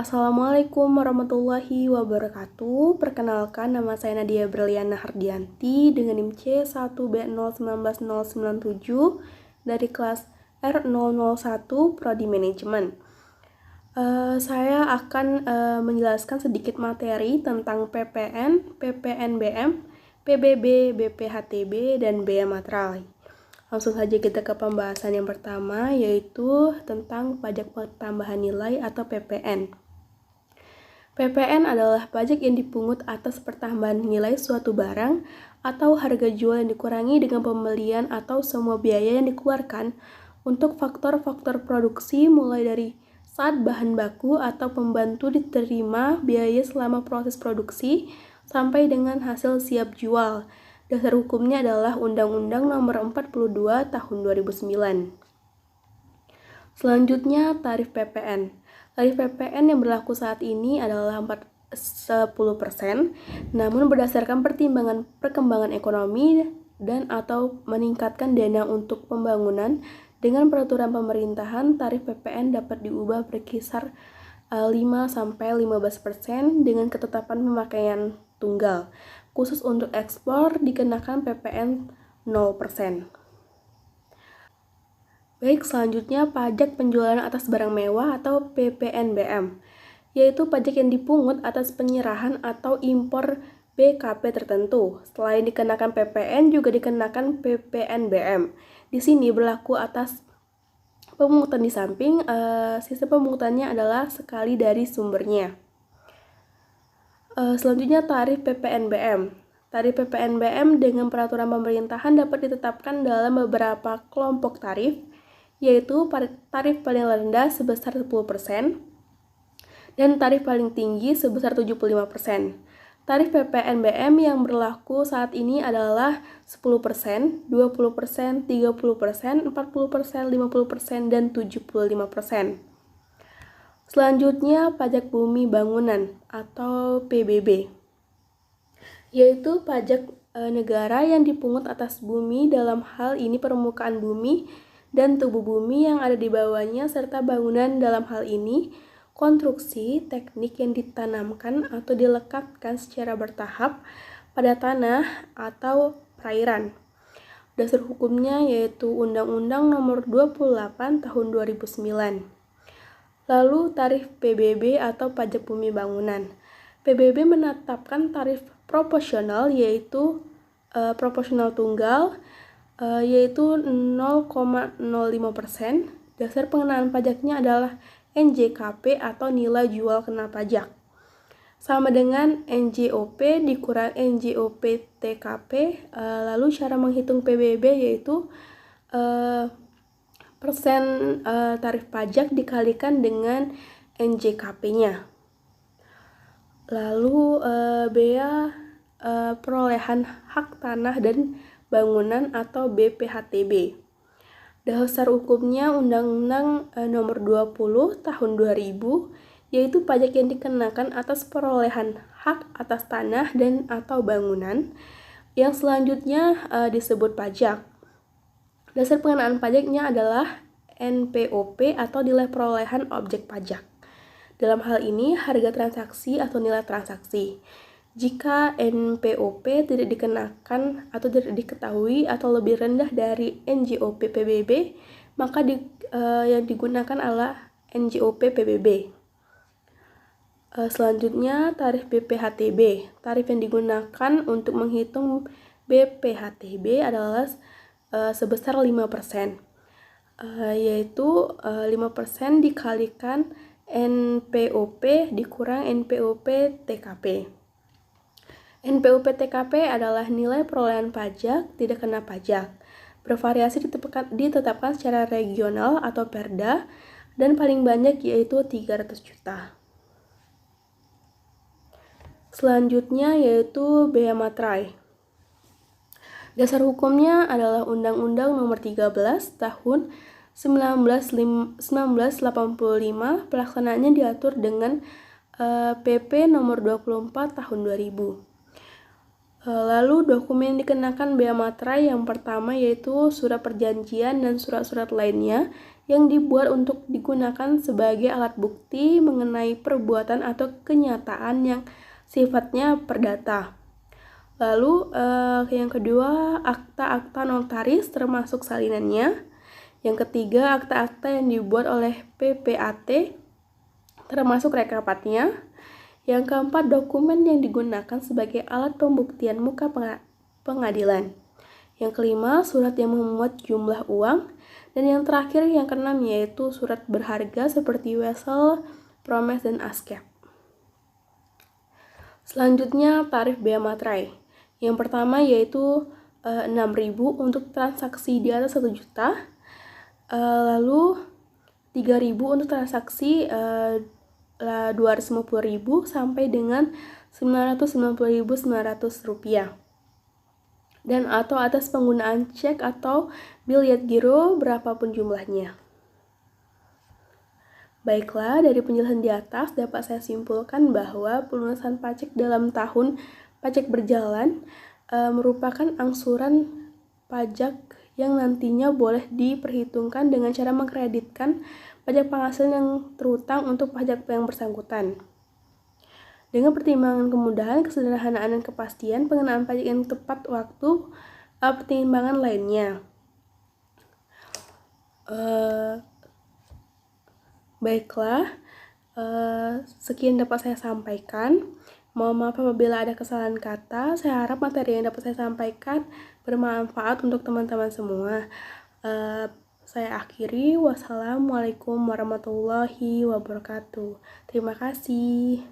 Assalamualaikum warahmatullahi wabarakatuh. Perkenalkan, nama saya Nadia Berliana Hardianti dengan NIM C1B019097 dari kelas R001 Prodi Manajemen. Saya akan menjelaskan sedikit materi tentang PPN, PPNBM, PBB, BPHTB, dan Bea Materai. Langsung saja kita ke pembahasan yang pertama, yaitu tentang pajak tambahan nilai atau PPN. PPN adalah pajak yang dipungut atas pertambahan nilai suatu barang atau harga jual yang dikurangi dengan pembelian atau semua biaya yang dikeluarkan untuk faktor-faktor produksi mulai dari saat bahan baku atau pembantu diterima biaya selama proses produksi sampai dengan hasil siap jual. Dasar hukumnya adalah Undang-Undang Nomor 42 Tahun 2009. Selanjutnya, tarif PPN. Tarif PPN yang berlaku saat ini adalah 10%, namun berdasarkan pertimbangan perkembangan ekonomi dan atau meningkatkan dana untuk pembangunan, dengan peraturan pemerintahan, tarif PPN dapat diubah berkisar 5-15% dengan ketetapan pemakaian tunggal. Khusus untuk ekspor dikenakan PPN 0%. Baik, selanjutnya pajak penjualan atas barang mewah atau PPNBM, yaitu pajak yang dipungut atas penyerahan atau impor BKP tertentu. Selain dikenakan PPN, juga dikenakan PPNBM. Di sini berlaku atas pemungutan di samping, sistem pemungutannya adalah sekali dari sumbernya. Selanjutnya tarif PPNBM. Tarif PPNBM dengan peraturan pemerintahan dapat ditetapkan dalam beberapa kelompok tarif, yaitu tarif paling rendah sebesar 10% dan tarif paling tinggi sebesar 75%. Tarif PPNBM yang berlaku saat ini adalah 10%, 20%, 30%, 40%, 50%, dan 75%. Selanjutnya, pajak bumi bangunan atau PBB, yaitu pajak negara yang dipungut atas bumi, dalam hal ini permukaan bumi dan tubuh bumi yang ada di bawahnya, serta bangunan, dalam hal ini konstruksi teknik yang ditanamkan atau dilekatkan secara bertahap pada tanah atau perairan. Dasar hukumnya yaitu Undang-Undang Nomor 28 Tahun 2009. Lalu tarif PBB atau pajak bumi bangunan. PBB menetapkan tarif proporsional, yaitu proporsional tunggal, yaitu 0,05%. Dasar pengenaan pajaknya adalah NJKP atau nilai jual kena pajak, sama dengan NJOP dikurang NJOP TKP. Lalu cara menghitung PBB yaitu persen tarif pajak dikalikan dengan NJKP-nya. Lalu bea perolehan hak tanah dan bangunan atau BPHTB. Dasar hukumnya Undang-Undang Nomor 20 Tahun 2000, yaitu pajak yang dikenakan atas perolehan hak atas tanah dan atau bangunan, yang selanjutnya disebut pajak. Dasar pengenaan pajaknya adalah NPOP atau nilai perolehan objek pajak. Dalam hal ini, harga transaksi atau nilai transaksi. Jika NPOP tidak dikenakan atau tidak diketahui atau lebih rendah dari NJOP PBB, maka yang digunakan adalah NJOP PBB. Selanjutnya, tarif BPHTB. Tarif yang digunakan untuk menghitung BPHTB adalah sebesar 5%, yaitu 5% dikalikan NPOP dikurang NPOP TKP. NPOP TKP adalah nilai perolehan pajak tidak kena pajak. Bervariasi ditetapkan secara regional atau perda, dan paling banyak yaitu 300 juta. Selanjutnya yaitu bea materai. Dasar hukumnya adalah Undang-Undang Nomor 13 Tahun 1985. Pelaksanaannya diatur dengan PP Nomor 24 Tahun 2000. Lalu dokumen dikenakan bea materai yang pertama yaitu surat perjanjian dan surat-surat lainnya yang dibuat untuk digunakan sebagai alat bukti mengenai perbuatan atau kenyataan yang sifatnya perdata. Lalu yang kedua, akta-akta notaris termasuk salinannya. Yang ketiga, akta-akta yang dibuat oleh PPAT termasuk rekapatnya. Yang keempat, dokumen yang digunakan sebagai alat pembuktian muka pengadilan. Yang kelima, surat yang memuat jumlah uang. Dan yang terakhir, yang keenam, yaitu surat berharga seperti wesel, promes, dan askep. Selanjutnya, tarif bea materai. Yang pertama yaitu 6.000 untuk transaksi di atas 1 juta. Lalu 3.000 untuk transaksi 250.000 sampai dengan 990.900 rupiah. Dan atau atas penggunaan cek atau biljet giro berapapun jumlahnya. Baiklah, dari penjelasan di atas dapat saya simpulkan bahwa pelunasan pajak dalam tahun pajak berjalan merupakan angsuran pajak yang nantinya boleh diperhitungkan dengan cara mengkreditkan pajak penghasilan yang terutang untuk pajak yang bersangkutan. Dengan pertimbangan kemudahan, kesederhanaan, dan kepastian pengenaan pajak yang tepat waktu, pertimbangan lainnya. Baiklah, sekian dapat saya sampaikan. Mohon maaf apabila ada kesalahan kata. Saya harap materi yang dapat saya sampaikan bermanfaat untuk teman-teman semua. Saya akhiri. Wassalamualaikum warahmatullahi wabarakatuh. Terima kasih.